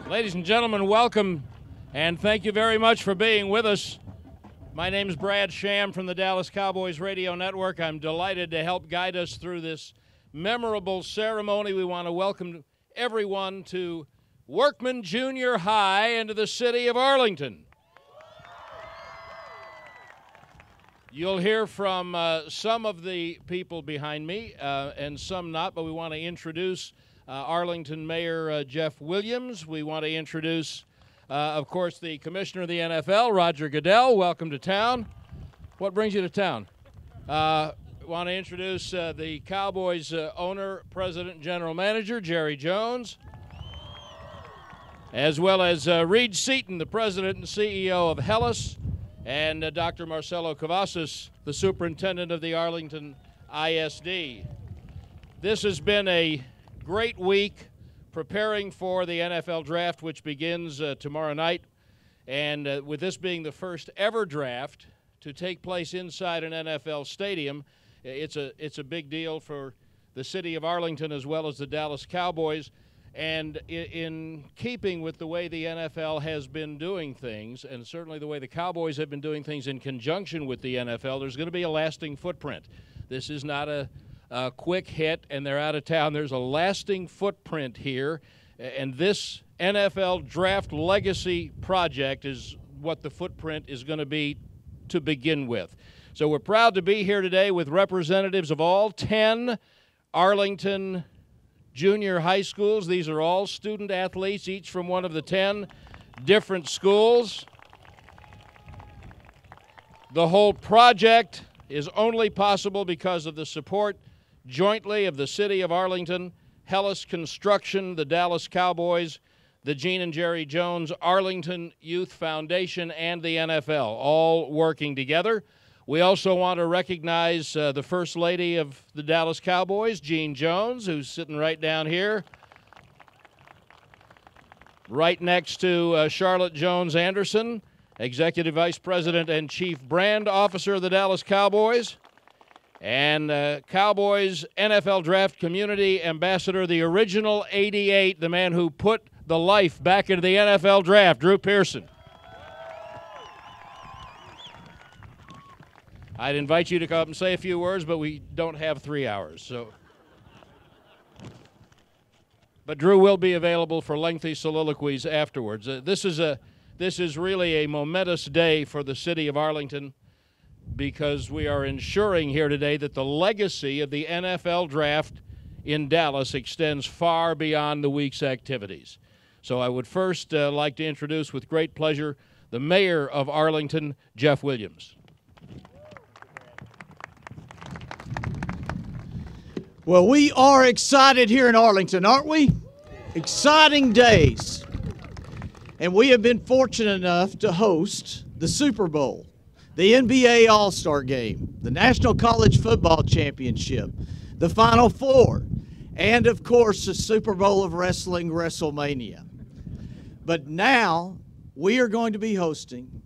Ladies and gentlemen, welcome, and thank you very much for being with us. My name is Brad Sham from the Dallas Cowboys Radio Network. I'm delighted to help guide us through this memorable ceremony. We want to welcome everyone to Workman Junior High and to the City of Arlington. You'll hear from some of the people behind me and some not, but we want to introduce Arlington Mayor Jeff Williams. We want to introduce, of course, the Commissioner of the NFL, Roger Goodell. Welcome to town. What brings you to town? Want to introduce the Cowboys owner, president, and general manager, Jerry Jones, as well as Reed Seaton, the president and CEO of Hellas, and Dr. Marcel Cavazos, the superintendent of the Arlington ISD. This has been a great week preparing for the NFL draft, which begins tomorrow night. And with this being the first ever draft to take place inside an NFL stadium, it's a big deal for the city of Arlington as well as the Dallas Cowboys. And in keeping with the way the NFL has been doing things, and certainly the way the Cowboys have been doing things in conjunction with the NFL, there's going to be a lasting footprint. This is not a quick hit and they're out of town. There's a lasting footprint here, and this NFL Draft Legacy Project is what the footprint is going to be to begin with. So we're proud to be here today with representatives of all 10 Arlington junior high schools. These are all student athletes, each from one of the 10 different schools. The whole project is only possible because of the support jointly of the City of Arlington, Hellas Construction, the Dallas Cowboys, the Gene and Jerry Jones Arlington Youth Foundation, and the NFL, all working together. We also want to recognize the First Lady of the Dallas Cowboys, Gene Jones, who's sitting right down here, right next to Charlotte Jones Anderson, Executive Vice President and Chief Brand Officer of the Dallas Cowboys, and Cowboys NFL Draft Community Ambassador, the original 88, the man who put the life back into the NFL Draft, Drew Pearson. I'd invite you to come up and say a few words, but we don't have 3 hours. But Drew will be available for lengthy soliloquies afterwards. This is really a momentous day for the city of Arlington, because we are ensuring here today that the legacy of the NFL Draft in Dallas extends far beyond the week's activities. So I would first like to introduce with great pleasure the Mayor of Arlington, Jeff Williams. Well, we are excited here in Arlington, aren't we? Exciting days. And we have been fortunate enough to host the Super Bowl, the NBA All-Star Game, the National College Football Championship, the Final Four, and, of course, the Super Bowl of Wrestling, WrestleMania. But now we are going to be hosting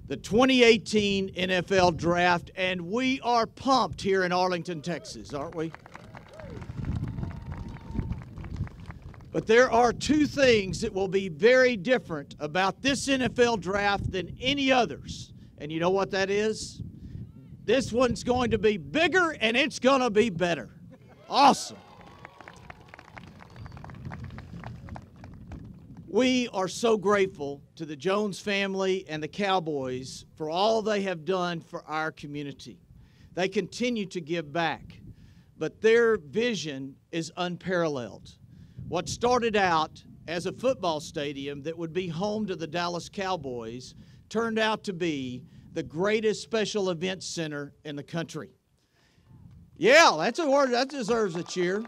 the 2018 NFL Draft, and we are pumped here in Arlington, Texas, aren't we? But there are two things that will be very different about this NFL Draft than any others. And you know what that is? This one's going to be bigger and it's going to be better. Awesome. We are so grateful to the Jones family and the Cowboys for all they have done for our community. They continue to give back, but their vision is unparalleled. What started out as a football stadium that would be home to the Dallas Cowboys turned out to be the greatest special events center in the country. Yeah, that's a word that deserves a cheer.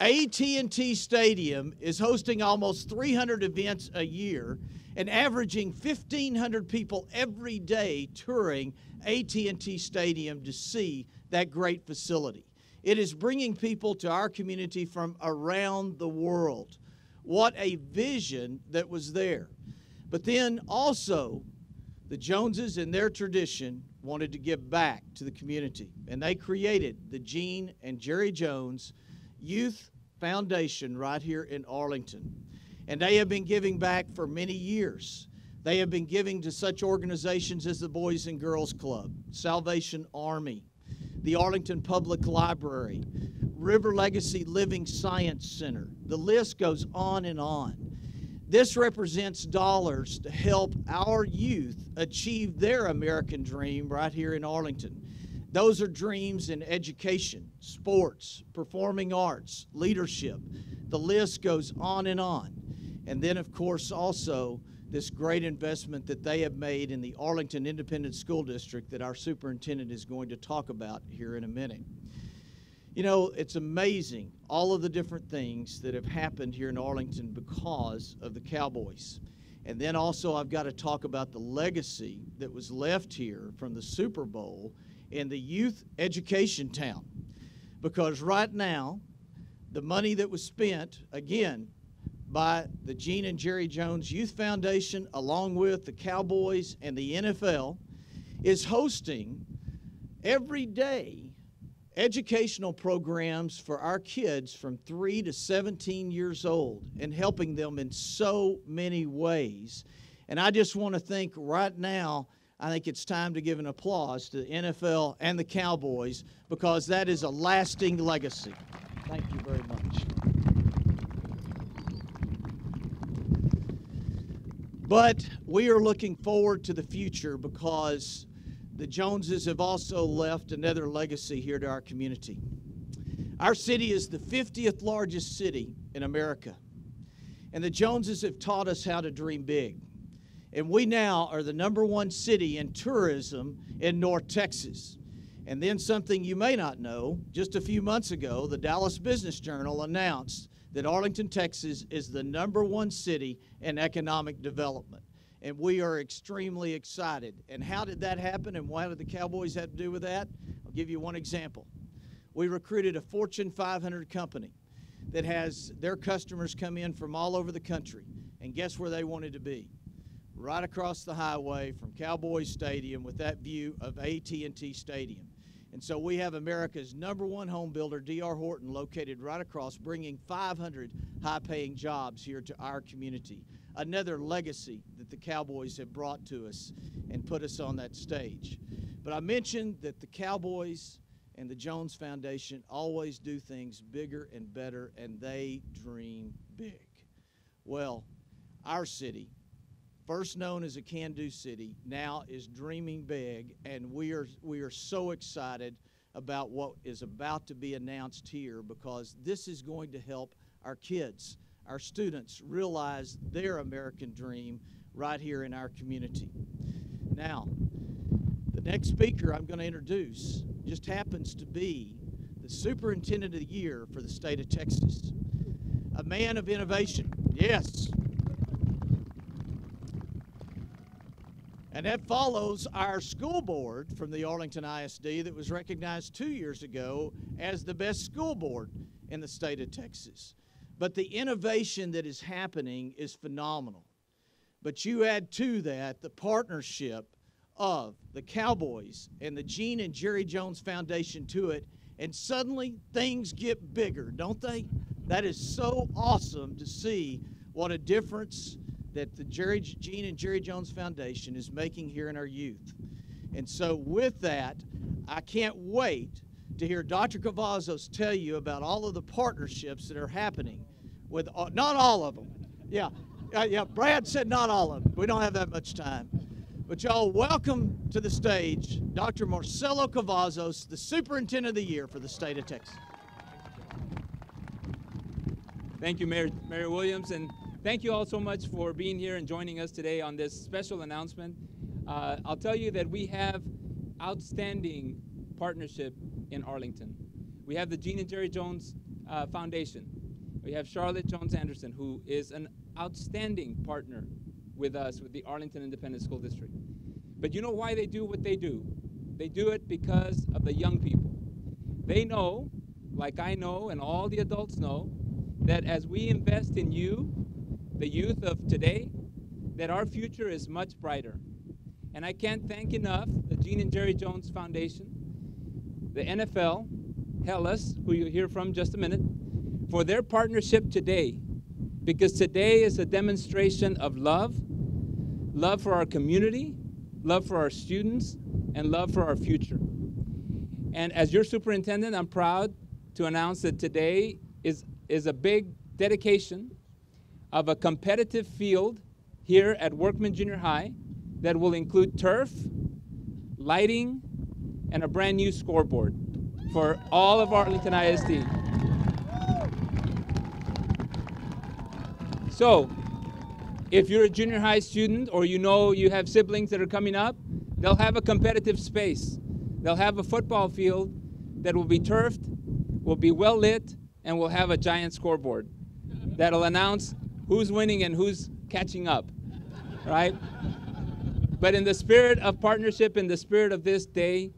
AT&T Stadium is hosting almost 300 events a year and averaging 1,500 people every day touring AT&T Stadium to see that great facility. It is bringing people to our community from around the world. What a vision that was there. But then also, the Joneses in their tradition wanted to give back to the community, and they created the Gene and Jerry Jones Youth Foundation right here in Arlington. And they have been giving back for many years. They have been giving to such organizations as the Boys and Girls Club, Salvation Army, the Arlington Public Library, River Legacy Living Science Center. The list goes on and on. This represents dollars to help our youth achieve their American dream right here in Arlington. Those are dreams in education, sports, performing arts, leadership. The list goes on and on. And then, of course, also this great investment that they have made in the Arlington Independent School District that our superintendent is going to talk about here in a minute. You know, it's amazing all of the different things that have happened here in Arlington because of the Cowboys. And then also I've got to talk about the legacy that was left here from the Super Bowl in the youth education town. Because right now, the money that was spent, again, by the Gene and Jerry Jones Youth Foundation, along with the Cowboys and the NFL, is hosting every day educational programs for our kids from 3 to 17 years old and helping them in so many ways. And I just want to think right now, I think it's time to give an applause to the NFL and the Cowboys because that is a lasting legacy. Thank you very much. But we are looking forward to the future because the Joneses have also left another legacy here to our community. Our city is the 50th largest city in America. And the Joneses have taught us how to dream big. And we now are the #1 city in tourism in North Texas. And then something you may not know, just a few months ago, the Dallas Business Journal announced that Arlington, Texas is the #1 city in economic development. And we are extremely excited. And how did that happen, and what did the Cowboys have to do with that? I'll give you one example. We recruited a Fortune 500 company that has their customers come in from all over the country. And guess where they wanted to be? Right across the highway from Cowboys Stadium with that view of AT&T Stadium. And so we have America's #1 home builder, D.R. Horton, located right across, bringing 500 high-paying jobs here to our community. Another legacy that the Cowboys have brought to us and put us on that stage. But I mentioned that the Cowboys and the Jones Foundation always do things bigger and better, and they dream big. Well, our city, first known as a can-do city, now is dreaming big, and we are so excited about what is about to be announced here because this is going to help our kids, our students, realize their American dream right here in our community. Now, the next speaker I'm going to introduce just happens to be the Superintendent of the Year for the state of Texas, a man of innovation. Yes. And that follows our school board from the Arlington ISD that was recognized 2 years ago as the best school board in the state of Texas. But the innovation that is happening is phenomenal. But you add to that the partnership of the Cowboys and the Gene and Jerry Jones Foundation to it, and suddenly things get bigger, don't they? That is so awesome to see what a difference that the Gene and Jerry Jones Foundation is making here in our youth. And so with that, I can't wait to hear Dr. Cavazos tell you about all of the partnerships that are happening with, not all of them. Yeah, Brad said not all of them. We don't have that much time. But y'all, welcome to the stage Dr. Marcel Cavazos, the Superintendent of the Year for the state of Texas. Thank you, Mayor Williams, and thank you all so much for being here and joining us today on this special announcement. I'll tell you that we have outstanding partnership in Arlington. We have the Gene and Jerry Jones Foundation. We have Charlotte Jones Anderson, who is an outstanding partner with us, with the Arlington Independent School District. But you know why they do what they do? They do it because of the young people. They know, like I know and all the adults know, that as we invest in you, the youth of today, that our future is much brighter. And I can't thank enough the Gene and Jerry Jones Foundation, the NFL, Hellas, who you'll hear from in just a minute, for their partnership today, because today is a demonstration of love, love for our community, love for our students, and love for our future. And as your superintendent, I'm proud to announce that today is a big dedication of a competitive field here at Workman Junior High that will include turf, lighting, and a brand new scoreboard for all of Arlington ISD. So, if you're a junior high student or you know you have siblings that are coming up, they'll have a competitive space. They'll have a football field that will be turfed, will be well lit, and will have a giant scoreboard that'll announce who's winning and who's catching up, right? But in the spirit of partnership, in the spirit of this day,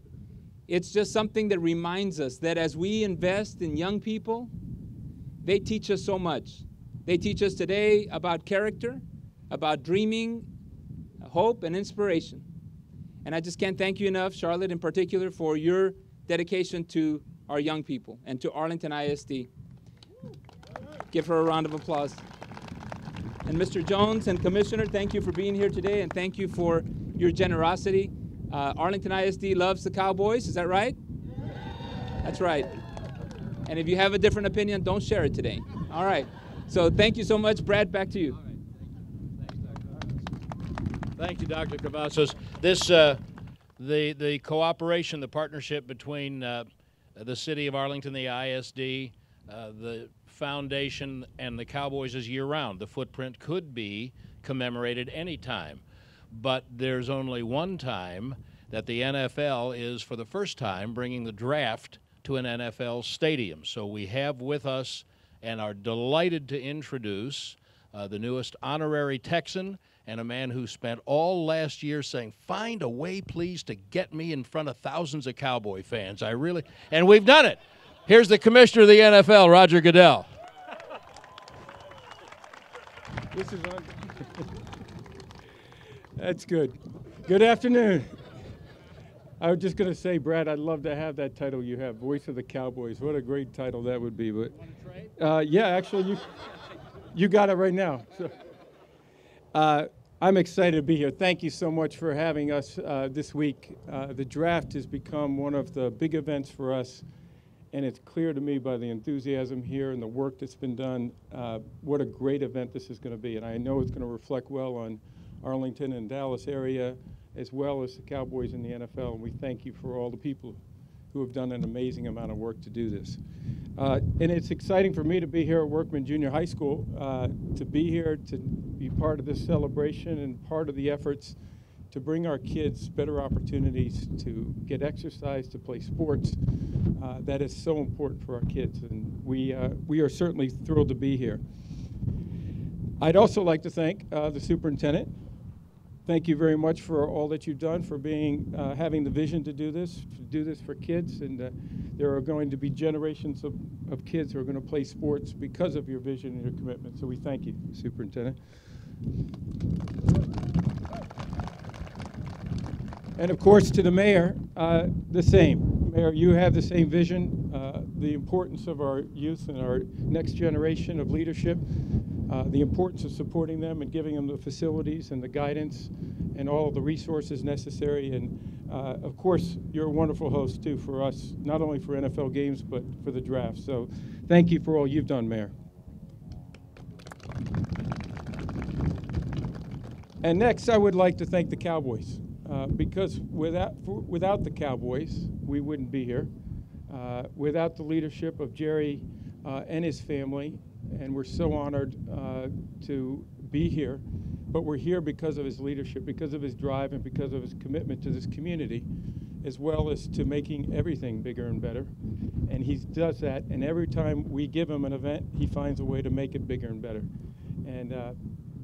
it's just something that reminds us that as we invest in young people, they teach us so much. They teach us today about character, about dreaming, hope, and inspiration. And I just can't thank you enough, Charlotte in particular, for your dedication to our young people and to Arlington ISD. Give her a round of applause. And Mr. Jones and Commissioner, thank you for being here today, and thank you for your generosity. Arlington ISD loves the Cowboys, is that right? That's right. And if you have a different opinion, don't share it today. All right. So thank you so much. Brad, back to you. Thank you, Dr. Cavazos. This, the cooperation, the partnership between the City of Arlington, the ISD, the Foundation, and the Cowboys is year-round. The footprint could be commemorated anytime, but there's only one time that the NFL is, for the first time, bringing the draft to an NFL stadium. So we have with us and are delighted to introduce the newest honorary Texan and a man who spent all last year saying, find a way, please, to get me in front of thousands of Cowboy fans. And we've done it. Here's the commissioner of the NFL, Roger Goodell. This is on. That's good. Good afternoon. I was just going to say, Brad, I'd love to have that title you have, Voice of the Cowboys. What a great title that would be. But yeah, actually, you got it right now. So, I'm excited to be here. Thank you so much for having us this week. The draft has become one of the big events for us, and it's clear to me by the enthusiasm here and the work that's been done what a great event this is going to be. And I know it's going to reflect well on Arlington and Dallas area, as well as the Cowboys in the NFL. And we thank you for all the people who have done an amazing amount of work to do this. And it's exciting for me to be here at Workman Junior High School, to be here, to be part of this celebration and part of the efforts to bring our kids better opportunities to get exercise, to play sports. That is so important for our kids, and we are certainly thrilled to be here. I'd also like to thank the superintendent. Thank you very much for all that you've done, for having the vision to do this for kids, and there are going to be generations of kids who are going to play sports because of your vision and your commitment. So we thank you, Superintendent. And of course, to the mayor, the same. Mayor, you have the same vision, the importance of our youth and our next generation of leadership, the importance of supporting them and giving them the facilities and the guidance and all the resources necessary. And of course, you're a wonderful host too for us, not only for NFL games, but for the draft. So thank you for all you've done, Mayor. And next, I would like to thank the Cowboys. Because without the Cowboys, we wouldn't be here. Without the leadership of Jerry and his family, and we're so honored to be here, but we're here because of his leadership, because of his drive, and because of his commitment to this community, as well as to making everything bigger and better. And he does that, and every time we give him an event, he finds a way to make it bigger and better. And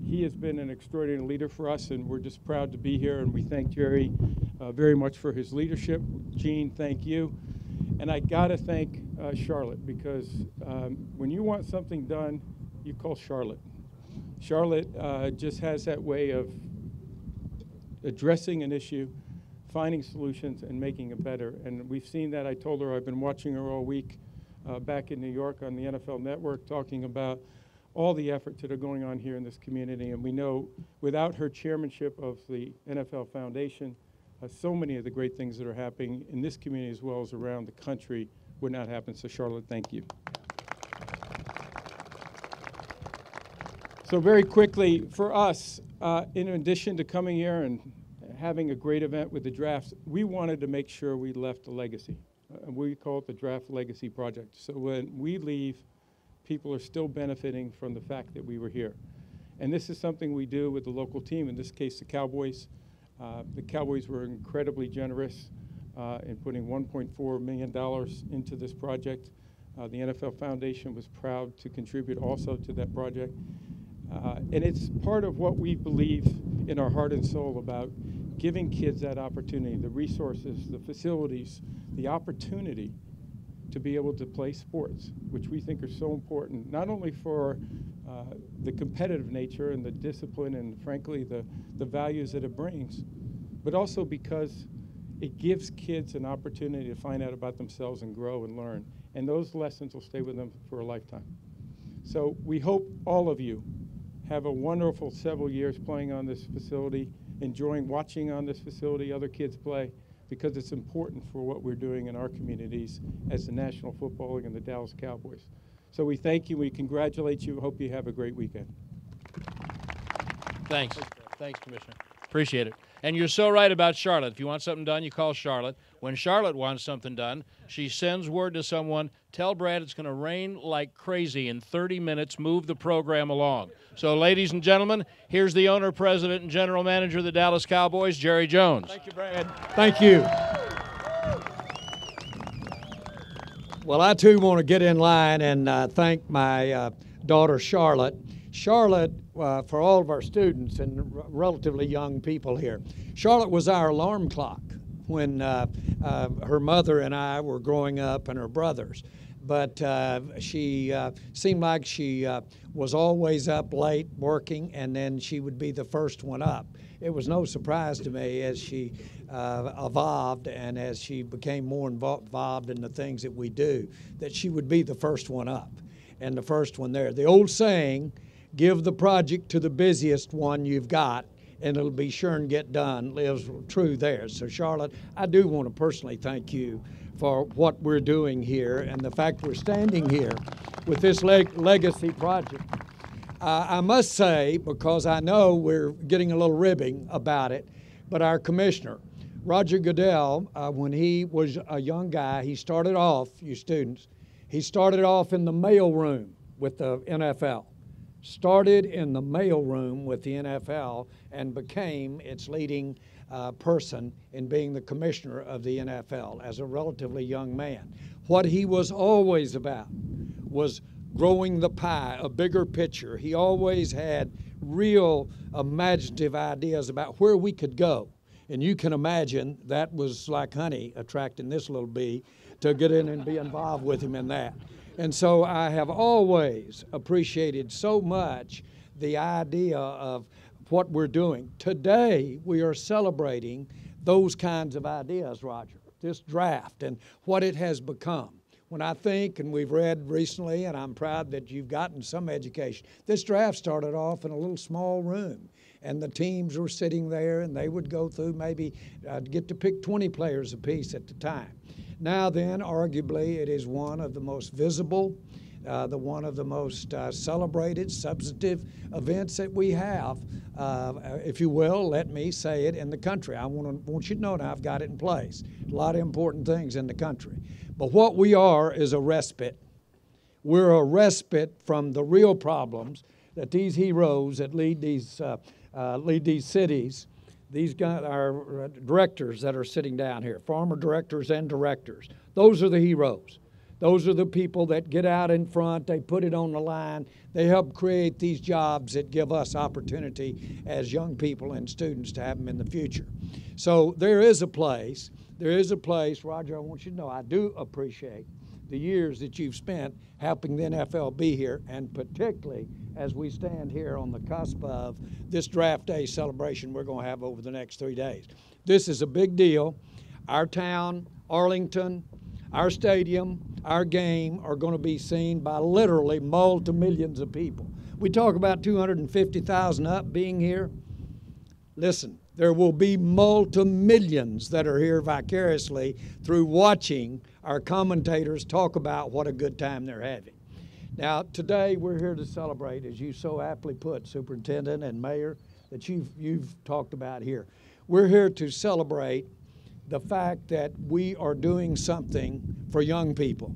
he has been an extraordinary leader for us, and we're just proud to be here, and we thank Jerry very much for his leadership. Gene, thank you. And I gotta thank Charlotte, because when you want something done, you call Charlotte. Charlotte just has that way of addressing an issue, finding solutions, and making it better. And we've seen that. I told her I've been watching her all week back in New York on the NFL Network, talking about all the efforts that are going on here in this community. And we know without her chairmanship of the NFL Foundation, so many of the great things that are happening in this community as well as around the country would not happen. So Charlotte, thank you. So very quickly, for us, in addition to coming here and having a great event with the drafts, we wanted to make sure we left a legacy. We call it the Draft Legacy Project. So when we leave, people are still benefiting from the fact that we were here. And this is something we do with the local team, in this case the Cowboys. The Cowboys were incredibly generous in putting $1.4 million into this project. The NFL Foundation was proud to contribute also to that project. And it's part of what we believe in our heart and soul about giving kids that opportunity, the resources, the facilities, the opportunity to be able to play sports, which we think are so important, not only for the competitive nature and the discipline and, frankly, the values that it brings, but also because it gives kids an opportunity to find out about themselves and grow and learn. And those lessons will stay with them for a lifetime. So we hope all of you have a wonderful several years playing on this facility, enjoying watching on this facility other kids play, because it's important for what we're doing in our communities as the National Football League and the Dallas Cowboys. So we thank you, we congratulate you, hope you have a great weekend. Thanks. Thanks, Commissioner. Appreciate it. And you're so right about Charlotte. If you want something done, you call Charlotte. When Charlotte wants something done, she sends word to someone, tell Brad it's going to rain like crazy in 30 minutes, move the program along. So, ladies and gentlemen, here's the owner, president, and general manager of the Dallas Cowboys, Jerry Jones. Thank you, Brad. Thank you. Well, I, too, want to get in line and thank my daughter, Charlotte. Charlotte, for all of our students and relatively young people here, Charlotte was our alarm clock when her mother and I were growing up, and her brothers. But she seemed like she was always up late working, and then she would be the first one up. It was no surprise to me as she evolved and as she became more involved in the things that we do, that she would be the first one up and the first one there. The old saying, give the project to the busiest one you've got, and it'll be sure and get done, lives true there. So, Charlotte, I do want to personally thank you for what we're doing here and the fact we're standing here with this legacy project. I must say, because I know we're getting a little ribbing about it, but our commissioner, Roger Goodell, when he was a young guy, he started off, you students, he started off in the mail room with the NFL. Started in the mail room with the NFL and became its leading person in being the commissioner of the NFL as a relatively young man. What he was always about was growing the pie, a bigger picture. He always had real imaginative ideas about where we could go. And you can imagine that was like honey attracting this little bee to get in and be involved with him in that. And so I have always appreciated so much the idea of what we're doing. Today, we are celebrating those kinds of ideas, Roger, this draft and what it has become. When I think, and we've read recently, and I'm proud that you've gotten some education, this draft started off in a little small room, and the teams were sitting there, and they would go through maybe get to pick 20 players apiece at the time. Now then, arguably, it is one of the most visible, one of the most celebrated, substantive events that we have, if you will, let me say it, in the country. I want you to know now I've got it in place. A lot of important things in the country. But what we are is a respite. We're a respite from the real problems that these heroes that lead these cities, these guys are directors that are sitting down here, former directors and directors. Those are the heroes. Those are the people that get out in front, they put it on the line, they help create these jobs that give us opportunity as young people and students to have them in the future. So there is a place, Roger, I want you to know I do appreciate the years that you've spent helping the NFL be here, and particularly as we stand here on the cusp of this draft day celebration we're going to have over the next 3 days. This is a big deal. Our town, Arlington, our stadium, our game are going to be seen by literally multi-millions of people. We talk about 250,000 up being here. Listen, there will be multi-millions that are here vicariously through watching our commentators talk about what a good time they're having. Now, today we're here to celebrate, as you so aptly put, Superintendent and Mayor, that you've talked about here. We're here to celebrate the fact that we are doing something for young people.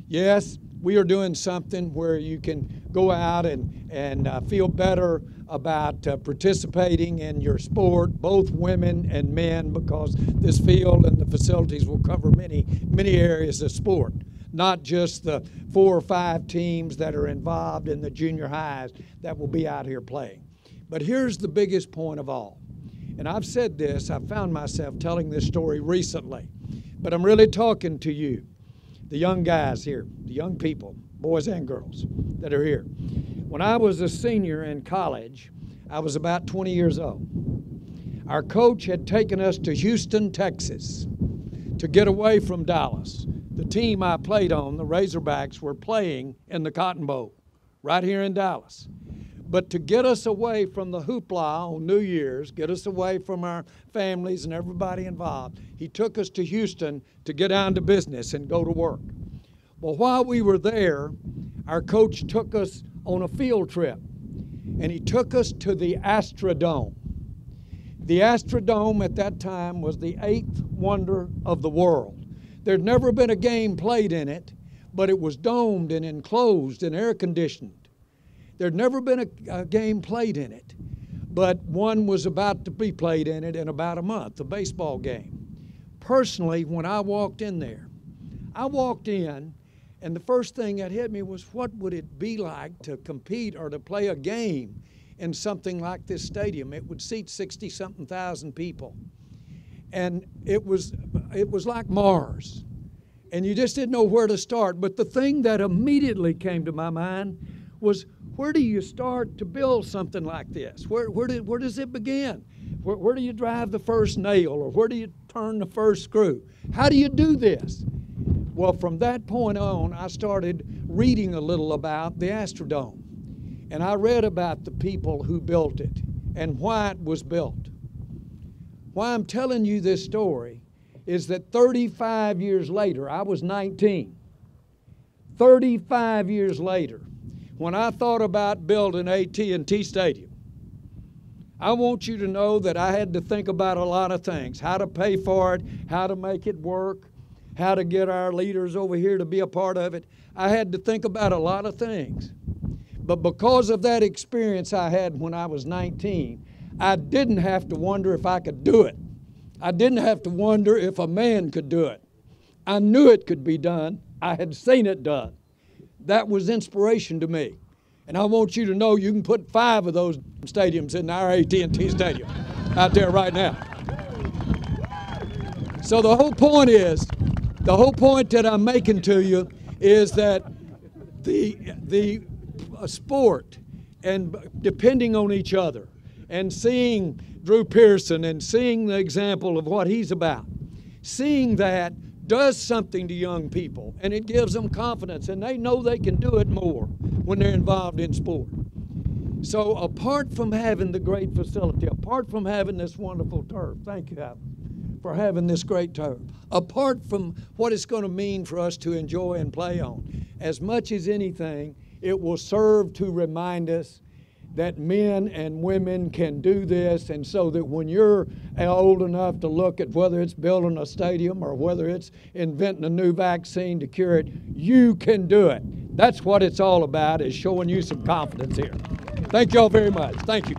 Yes, we are doing something where you can go out and feel better about participating in your sport, both women and men, because this field and the facilities will cover many areas of sport, not just the 4 or 5 teams that are involved in the junior highs that will be out here playing. But here's the biggest point of all. And I've said this, I found myself telling this story recently, but I'm really talking to you, the young guys here, the young people, boys and girls that are here. When I was a senior in college, I was about 20 years old. Our coach had taken us to Houston, Texas, to get away from Dallas. The team I played on, the Razorbacks, were playing in the Cotton Bowl right here in Dallas. But to get us away from the hoopla on New Year's, get us away from our families and everybody involved, he took us to Houston to get down to business and go to work. Well, while we were there, our coach took us on a field trip, and he took us to the Astrodome. The Astrodome at that time was the 8th wonder of the world. There'd never been a game played in it, but it was domed and enclosed and air-conditioned. There'd never been a game played in it, but one was about to be played in it in about a month, a baseball game. Personally, when I walked in there, I walked in, and the first thing that hit me was, what would it be like to compete or to play a game in something like this stadium? It would seat 60-something thousand people. And it was like Mars. And you just didn't know where to start. But the thing that immediately came to my mind was, where do you start to build something like this? Where does it begin? Where do you drive the first nail, or where do you turn the first screw? How do you do this? Well, from that point on, I started reading a little about the Astrodome. And I read about the people who built it and why it was built. Why I'm telling you this story is that 35 years later, I was 19. 35 years later, when I thought about building AT&T Stadium, I want you to know that I had to think about a lot of things. How to pay for it, how to make it work, how to get our leaders over here to be a part of it. I had to think about a lot of things. But because of that experience I had when I was 19, I didn't have to wonder if I could do it. I didn't have to wonder if a man could do it. I knew it could be done. I had seen it done. That was inspiration to me. And I want you to know you can put 5 of those stadiums in our AT&T Stadium out there right now. So the whole point that I'm making to you is that the sport and depending on each other and seeing Drew Pearson and seeing the example of what he's about, seeing that does something to young people, and it gives them confidence, and they know they can do it more when they're involved in sport. So apart from having the great facility, apart from having this wonderful turf, thank you, Alan, for having this great turf, apart from what it's going to mean for us to enjoy and play on, as much as anything, it will serve to remind us that men and women can do this, and so that when you're old enough to look at whether it's building a stadium or whether it's inventing a new vaccine to cure it, you can do it. That's what it's all about, is showing you some confidence here. Thank you all very much. Thank you.